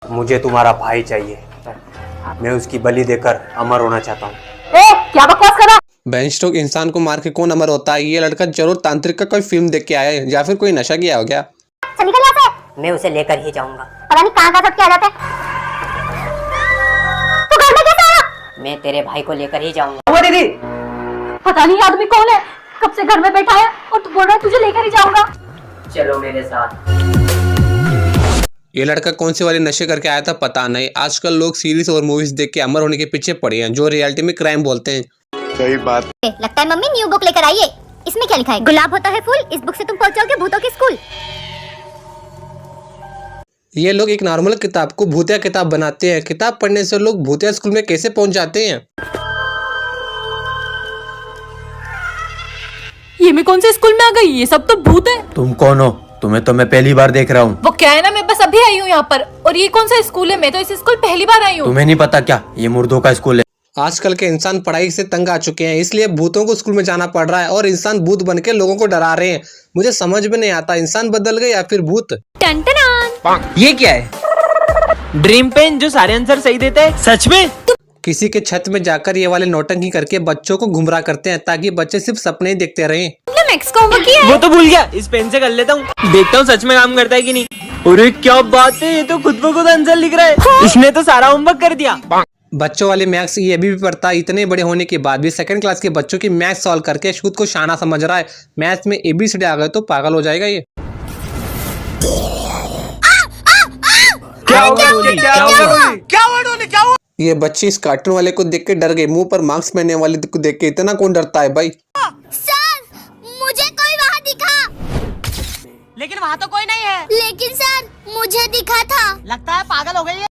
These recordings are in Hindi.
मुझे तुम्हारा भाई चाहिए, मैं उसकी बलि देकर अमर होना चाहता हूँ। क्या बकवास कर रहा? बेन स्टोक इंसान को मार के कौन अमर होता है? ये लड़का जरूर तांत्रिक का कोई फिल्म देख के आया है या फिर कोई नशा किया हो गया। चल निकल यहाँ से। मैं उसे लेकर ही जाऊंगा। पता नहीं कहाँ सट के आ जाते। तू घर में कैसे आया? मैं तेरे भाई को लेकर ही जाऊंगा। वो दीदी, पता नहीं आदमी कौन है, कब से घर में बैठा है और तू बोल रहा है तुझे लेकर ही जाऊंगा। चलो मेरे साथ। ये लड़का कौन से वाले नशे करके आया था पता नहीं। आजकल लोग सीरीज और मूवीज देख के अमर होने के पीछे पड़े हैं, जो रियलिटी में क्राइम बोलते हैं। सही बात। लगता है मम्मी न्यू बुक लेकर आई है। इसमें क्या लिखा है? गुलाब होता है फूल, इस बुक से तुम पहुंचोगे भूतों के स्कूल। ये लोग एक नॉर्मल किताब को भूतिया किताब बनाते हैं। किताब पढ़ने से लोग भूतिया स्कूल में कैसे पहुंच जाते हैं? ये मैं कौन से स्कूल में आ गई? ये सब तो भूत है। तुम कौन हो? तुम्हें तो मैं पहली बार देख रहा हूँ। वो क्या है ना, मैं बस अभी आई हूँ यहाँ पर। और ये कौन सा स्कूल है? मैं तो इस स्कूल पहली बार आई हूँ। तुम्हें नहीं पता क्या, ये मुर्दों का स्कूल है। आजकल के इंसान पढ़ाई से तंग आ चुके हैं, इसलिए भूतों को स्कूल में जाना पड़ रहा है और इंसान भूत बन के लोगों को डरा रहे हैं। मुझे समझ में नहीं आता, इंसान बदल गए या फिर भूत। ये क्या है? ड्रीम पेन जो सारे आंसर सही देता है? सच में? किसी के छत में जाकर ये वाले नौटंकी करके बच्चों को गुमराह करते हैं ताकि बच्चे सिर्फ सपने ही देखते रहें। वो तो भूल गया, इस पेन से कर लेता हूँ, देखता हूँ सच में काम करता है कि नहीं। अरे क्या बात है, ये तो खुद ब खुद आंसर लिख रहा है। इसने तो सारा होमवर्क कर दिया। बच्चों वाले मैथ्स ये अभी भी पढ़ता है, इतने बड़े होने के बाद भी सेकंड क्लास के बच्चों की मैथ्स सॉल्व करके खुद को शाना समझ रहा है। मैथ्स में एबीसीडी आ गए तो पागल हो जाएगा ये। क्या हुआ? ये बच्चे इस कार्टून वाले को देख के डर गए। मुंह पर मास्क पहनने वाले को देख के इतना कौन डरता है भाई? सर, मुझे कोई वहाँ दिखा। लेकिन वहाँ तो कोई नहीं है। लेकिन सर, मुझे दिखा था। लगता है पागल हो गई है।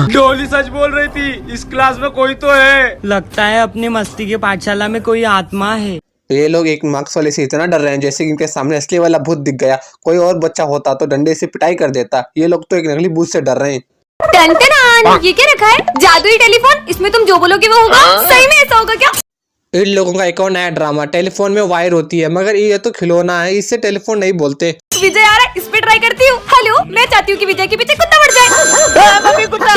डोली सच बोल रही थी, इस क्लास में कोई तो है। लगता है अपनी मस्ती के पाठशाला में कोई आत्मा है। ये लोग एक मार्क्स वाले से इतना डर रहे हैं जैसे कि इनके सामने असली वाला भूत दिख गया। कोई और बच्चा होता तो डंडे से पिटाई कर देता। ये लोग तो एक नकली भूत से डर रहे हैं। ये क्या रखा है? जादुई टेलीफोन। इसमें तुम जो बोलोगे वो होगा। सही में ऐसा होगा क्या? इन लोगों का एक और नया ड्रामा, टेलीफोन में वायर होती है मगर ये तो खिलौना है, इससे टेलीफोन नहीं बोलते। विजय आ रहा है, इस पे ट्राई करती हूँ। हेलो, मैं चाहती हूँ कि विजय के पीछे कुत्ता बढ़ जाए। मम्मी कुत्ता।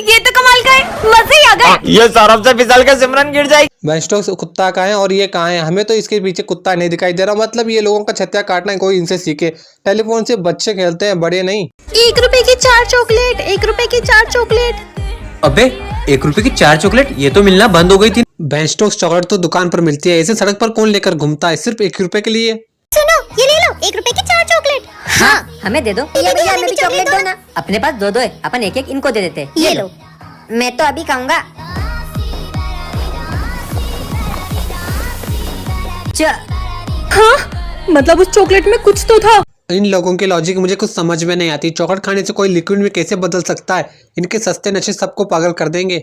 ये तो कमाल का है, मजे ही आ गए। ये सौरभ से फिसल के सिमरन गिर जाएगी। बेंस्टॉक कुत्ता कहाँ है और ये कहाँ है? हमें तो इसके पीछे कुत्ता नहीं दिखाई दे रहा। मतलब ये लोगों का छत्या काटना है, कोई इनसे सीखे। टेलीफोन से बच्चे खेलते हैं, बड़े नहीं। 1 रुपए की 4 चॉकलेट, 1 रुपए की 4 चॉकलेट। अबे 1 रुपए की 4 चॉकलेट, ये तो मिलना बंद हो गई थी। बेंस्टॉक चॉकलेट तो दुकान पर मिलती है, ऐसे सड़क पर कौन लेकर घूमता है सिर्फ 1 रुपए के लिए? सुनो, ये ले लो, 1 रुपए की 4 चॉकलेट। हाँ, हमें दे दो। भैया हमें भी चॉकलेट दो ना। अपने पास 2-2 है, अपन 1-1 इनको दे देते। ये लो। मैं तो अभी खाऊंगा। हाँ, मतलब उस चॉकलेट में कुछ तो था। इन लोगों की लॉजिक मुझे कुछ समझ में नहीं आती। चॉकलेट खाने से कोई लिक्विड में कैसे बदल सकता है? इनके सस्ते नशे सबको पागल कर देंगे।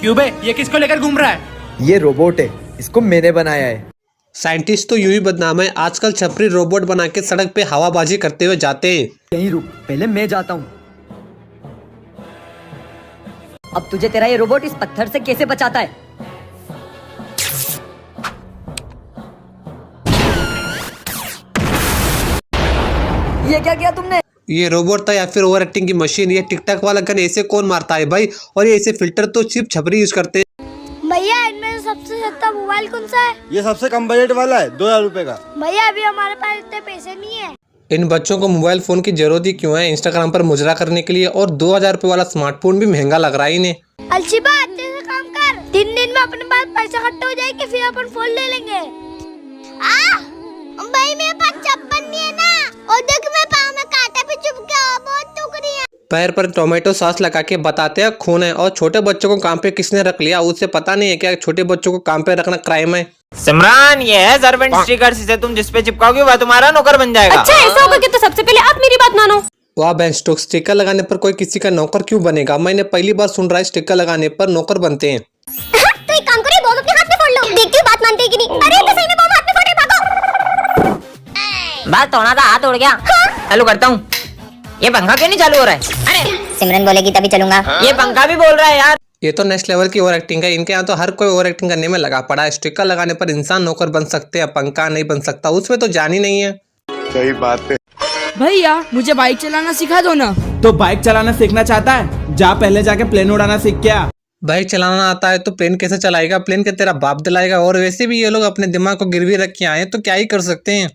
क्यों बे, ये किसको लेकर घूम रहा है? ये रोबोट है, इसको मैंने बनाया है। साइंटिस्ट तो यूं ही बदनाम है, आजकल छपरी रोबोट बना के सड़क पे हवाबाजी करते हुए जाते हैं। यहीं रुक, पहले मैं जाता हूँ। अब तुझे तेरा ये रोबोट इस पत्थर से कैसे बचाता है? ये क्या किया तुमने? ये रोबोट था या फिर ओवर एक्टिंग की मशीन? ये टिकटॉक वाला गन ऐसे कौन मारता है भाई? और ये ऐसे फिल्टर तो सिर्फ छपरी यूज करते हैं। भैया, इनमें सबसे सस्ता मोबाइल कौन सा है? ये सबसे कम बजट वाला है, 2000 रुपए का। भैया, अभी हमारे पास इतने पैसे नहीं है। इन बच्चों को मोबाइल फोन की जरूरत ही क्यों है? इंस्टाग्राम पर मुजरा करने के लिए। और 2000 रुपए वाला स्मार्टफोन भी महंगा लग रहा है इन्हें। अलशीबा, अच्छे से काम कर। 3 दिन में अपने पास पैसा इकट्ठा हो जाएगा, फिर अपन फोन ले लेंगे। भाई, मेरे पास चप्पल नहीं है ना। और देख, मैं पाँव में कांटा भी चुभ गया, बहुत दुख रही है। पैर पर टोमेटो सॉस लगा के बताते हैं खून है। और छोटे बच्चों को काम पे किसने रख लिया? उसे पता नहीं है क्या छोटे बच्चों को काम पे रखना क्राइम है? सिमरन, ये है सर्वेंट स्टिकर, इसे तुम जिस पे चिपकाओगे वह तुम्हारा नौकर बन जाएगा। अच्छा, ऐसा होगा कि तो सबसे पहले आप मेरी बात मानो। वाह बेंस्टॉक, स्टिकर लगाने पर कोई किसी का नौकर क्यों बनेगा? मैंने पहली बार सुन रहा है स्टिकर लगाने पर नौकर बनते हैं। तो एक काम करो, बॉल अपने हाथ में फोड़ लो। देखती हूँ बात मानते हैं कि नहीं। अरे तो सही में बॉल हाथ में फोड़े, भागो। बात तोड़ा था, हाथ उड़ गया। चालू करता हूँ। ये पंखा क्यों नहीं चालू हो रहा है? अरे सिमरन बोलेगी तभी चलूंगा। ये पंखा भी बोल रहा है यार। ये तो नेक्स्ट लेवल की ओवर एक्टिंग है। इनके यहाँ तो हर कोई ओवर एक्टिंग करने में लगा पड़ा है। स्टिकर लगाने पर इंसान नौकर बन सकते हैं, पंखा नहीं बन सकता। उसमें तो जान ही नहीं है। सही बात है। भैया मुझे बाइक चलाना सिखा दो ना। तो बाइक चलाना सीखना चाहता है, जा पहले जाके प्लेन उड़ाना सीख के आ। बाइक चलाना आता है तो प्लेन कैसे चलाएगा? प्लेन के तेरा बाप दिलाएगा। और वैसे भी ये लोग अपने दिमाग को गिरवी रख के आए तो क्या ही कर सकते हैं।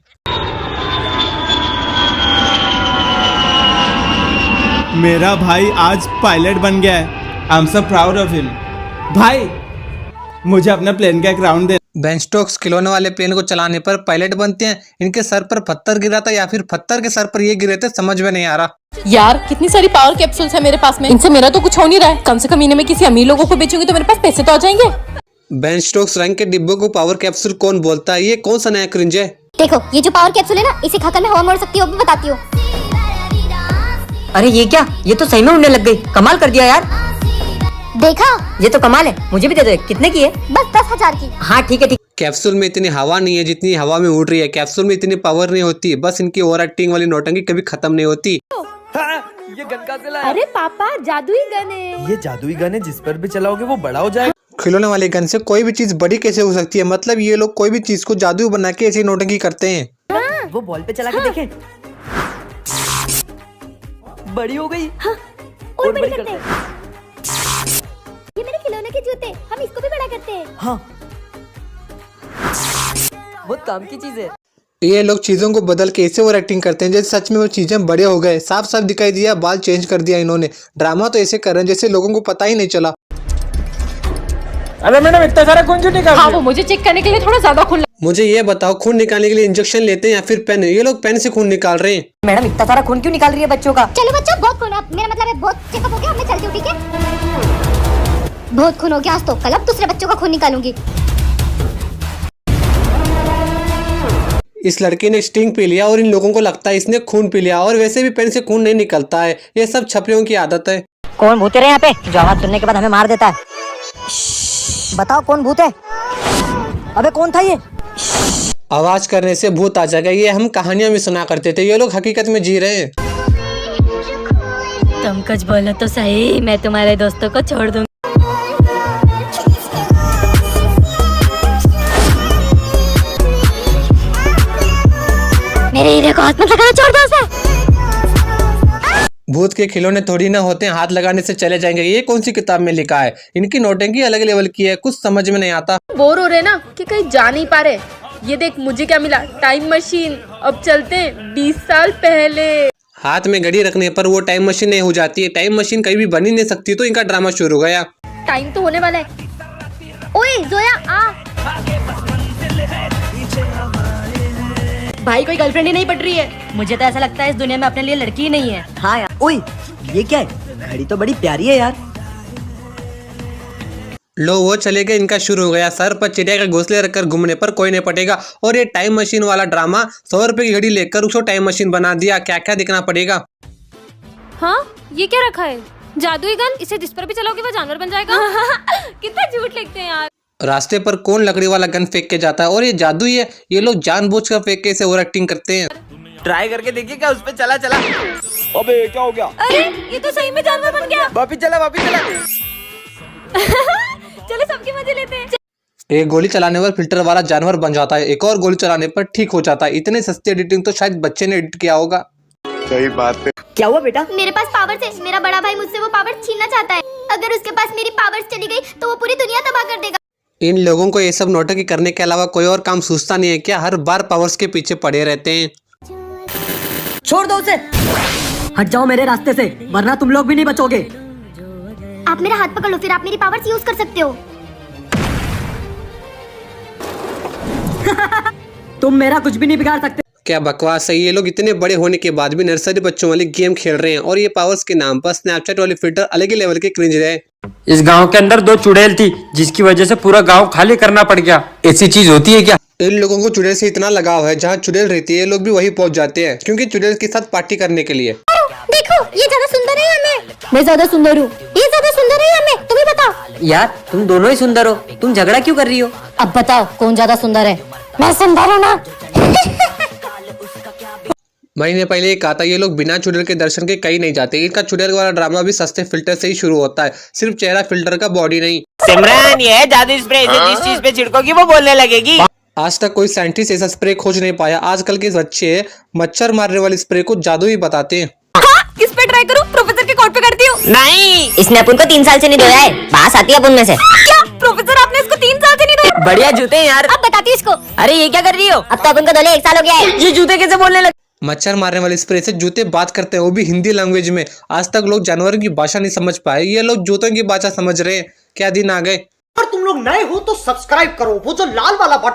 मेरा भाई आज पायलट बन गया है। I am so proud of him. भाई मुझे अपने प्लेन का एक राउंड दे। बेन स्टोक्स खिलौने वाले प्लेन को चलाने पर पायलट बनते हैं। इनके सर पर पत्थर गिरा था या फिर पत्थर के सर पर ये गिरे थे, समझ में नहीं आ रहा। यार कितनी सारी पावर कैप्सूल्स है मेरे पास में, इनसे मेरा तो कुछ हो नहीं रहा है। कम से कम इन्हें मैं किसी अमीर लोगों को बेचूंगी तो मेरे पास पैसे तो आ जाएंगे। बेन स्टोक्स रंग के डिब्बों को पावर कैप्सूल कौन बोलता है? ये कौन सा नया क्रिंज है? देखो ये जो पावर कैप्सूल है ना, इसे खाकर मैं हवा मोड़ सकती हूँ, बताती हूँ। अरे ये क्या, ये तो सही में उड़ने लग गई। कमाल कर दिया यार। देखा, ये तो कमाल है, मुझे भी दे दो। कितने की है? बस 10,000 की। हाँ ठीक है ठीक। कैप्सूल में इतनी हवा नहीं है जितनी हवा में उड़ रही है। कैप्सूल में इतनी पावर नहीं होती। बस इनकी ओवर एक्टिंग वाली नौटंकी कभी खत्म नहीं होती। ये गन कहाँ से लाया? अरे पापा जादुई गन है। ये जादुई गन है, जिस पर भी चलाओगे वो बड़ा हो जाएगा। खिलौने वाले गन से कोई भी चीज बड़ी कैसे हो सकती है? मतलब ये लोग कोई भी चीज को जादू बना के ऐसी नौटंकी करते हैं। वो बॉल पे चला के देखें। बड़ी हो गई। और बड़ी करते हैं। ये मेरे खिलौने के जूते, हम इसको भी बड़ा करते हैं। हाँ बहुत काम की चीज है। ये लोग चीजों को बदल के ऐसे ओवर एक्टिंग करते हैं जैसे सच में वो चीजें बड़े हो गए। साफ साफ दिखाई दिया, बाल चेंज कर दिया इन्होंने। ड्रामा तो ऐसे कर रहे हैं जैसे लोगों को पता ही नहीं चला। अरे मैडम इतना सारा खून क्यों निकाल? हाँ वो मुझे चेक करने के लिए थोड़ा ज्यादा खून। मुझे ये बताओ, खून निकालने के लिए इंजेक्शन लेते हैं या फिर पेन? ये लोग पेन से खून निकाल रहे हैं। मैडम इतना सारा खून क्यों निकाल रही है बच्चों का? चलो बच्चों, बहुत खून, अब मेरा मतलब है बहुत चेकअप हो गया, अब मैं चलती हूँ, ठीक है? बहुत खून हो गया आज तो, कल अब दूसरे बच्चों का खून निकालूंगी। इस लड़की ने स्टिंग पी लिया और इन लोगों को लगता है इसने खून पी लिया। और वैसे भी पेन से खून नहीं निकलता है। ये सब छपरियों की आदत है। कौन भूत है यहाँ पे जो आवाज सुनने के बाद हमें मार देता है? बताओ कौन भूत है? अबे कौन था ये? आवाज करने से भूत आ जाएगा, ये हम कहानियों में सुना करते थे। ये लोग हकीकत में जी रहे हैं। तुम कुछ बोलो तो सही, मैं तुम्हारे दोस्तों को छोड़ दूंगी। मेरे हीरे को हाथ मत लगाना, छोड़ दो उसे। भूत के खिलौने थोड़ी ना होते हैं हाथ लगाने से चले जाएंगे। ये कौन सी किताब में लिखा है? इनकी नौटंकी अलग लेवल की है, कुछ समझ में नहीं आता। बोर हो रहे ना कि कहीं जा नहीं पा रहे। ये देख मुझे क्या मिला, टाइम मशीन। अब चलते हैं 20 साल पहले। हाथ में घड़ी रखने पर वो टाइम मशीन नहीं हो जाती है। टाइम मशीन कहीं भी बन ही नहीं सकती। तो इनका ड्रामा शुरू हो गया। टाइम तो होने वाला है। ओए जोया आ। भाई कोई गर्लफ्रेंड ही नहीं पट रही है। मुझे तो ऐसा लगता है इस दुनिया में अपने लिए लड़की ही नहीं है। हाँ यार। ओए ये क्या है? घड़ी तो बड़ी प्यारी है यार। लो वो चले गए, इनका शुरू हो गया। सर पर चिड़िया का घोंसले रखकर घूमने पर कोई नहीं पटेगा। और ये टाइम मशीन वाला ड्रामा, 100 रुपए की घड़ी लेकर उसको टाइम मशीन बना दिया। क्या क्या दिखना पड़ेगा। हाँ ये क्या रखा है? जादुई गन, इसे जिस पर भी चलाओगे वो जानवर बन जाएगा। कितना झूठ लिखते हैं यार। रास्ते पर कौन लकड़ी वाला गन फेंक के जाता है? और ये जादू ही है। ये लोग जानबूझकर फेंक के इसे ओवर एक्टिंग करते हैं। ट्राई करके देखिए क्या उस पे चला चला। अबे क्या हो गया? अरे ये तो सही में जानवर बन गया। वापिस चला वापिस चला। चलो सबके मजे लेते हैं। एक गोली चलाने पर फिल्टर वाला जानवर बन जाता है, एक और गोली चलाने पर ठीक हो जाता है। इतनी सस्ती एडिटिंग तो शायद बच्चे ने एडिट किया होगा। सही बात है। क्या हुआ बेटा? मेरे पास पावर है, मेरा बड़ा भाई मुझसे वो पावर छीनना चाहता है। अगर उसके पास मेरी पावर चली गई तो वो पूरी दुनिया तबाह कर देगा। इन लोगों को ये सब नौटंकी करने के अलावा कोई और काम सूझता नहीं है क्या? हर बार पावर्स के पीछे पड़े रहते हैं। छोड़ दो उसे। हट जाओ मेरे रास्ते से, वरना तुम लोग भी नहीं बचोगे। आप मेरा हाथ पकड़ लो, फिर आप मेरी पावर्स यूज कर सकते हो। तुम मेरा कुछ भी नहीं बिगाड़ सकते। क्या बकवास है। ये लोग इतने बड़े होने के बाद भी नर्सरी बच्चों वाली गेम खेल रहे हैं। और ये पावर्स के नाम पर स्नैपचैट वाली फिल्टर अलग ही लेवल के क्रिंज रहे। इस गांव के अंदर 2 चुड़ैल थी जिसकी वजह से पूरा गांव खाली करना पड़ गया। ऐसी चीज होती है क्या? इन लोगों को चुड़ैल से इतना लगाव है, जहाँ चुड़ैल रहती है ये लोग भी वही पहुंच जाते हैं, क्योंकि चुड़ैल के साथ पार्टी करने के लिए। देखो ये ज्यादा सुंदर है या मैं ज्यादा सुंदर हूँ? ये ज्यादा सुंदर है या मैं? तुम्हें बताओ। यार तुम दोनों ही सुंदर हो, तुम झगड़ा क्यों कर रही हो? अब बताओ कौन ज्यादा सुंदर है? मैं सुंदर हूँ ना। महीने पहले एक आता, ये लोग बिना चुड़ैल के दर्शन के कहीं नहीं जाते। इनका चुड़ैल वाला ड्रामा भी सस्ते फिल्टर से ही शुरू होता है। सिर्फ चेहरा फिल्टर का, बॉडी नहीं। सिमरन ये जादू स्प्रे जिस चीज पे छिड़कोगी वो बोलने लगेगी। आज तक कोई साइंटिस्ट ऐसा स्प्रे खोज नहीं पाया। आजकल के बच्चे मच्छर मारने वाली स्प्रे को जादू ही बताते हैं। किस पे ट्राई करूं? प्रोफेसर के कोट पे करती हूँ। नहीं, इसने अपन को 3 साल से नहीं धोया है, बास आती है अपन में से। क्या प्रोफेसर, आपने इसको 3 साल से नहीं धोया? बढ़िया जूते हैं यार। अब बताती हूँ इसको। अरे ये क्या कर रही हो? अब तो अपन को धोले 1 साल हो गया है। ये जूते कैसे बोलने लगे? मच्छर मारने वाली स्प्रे से जूते बात करते हैं, वो भी हिंदी लैंग्वेज में। आज तक लोग जानवरों की भाषा नहीं समझ पाए, ये लोग जूतों की भाषा समझ रहे हैं। क्या दिन आ गए। अगर तुम लोग नए हो तो सब्सक्राइब करो, वो जो लाल वाला बटन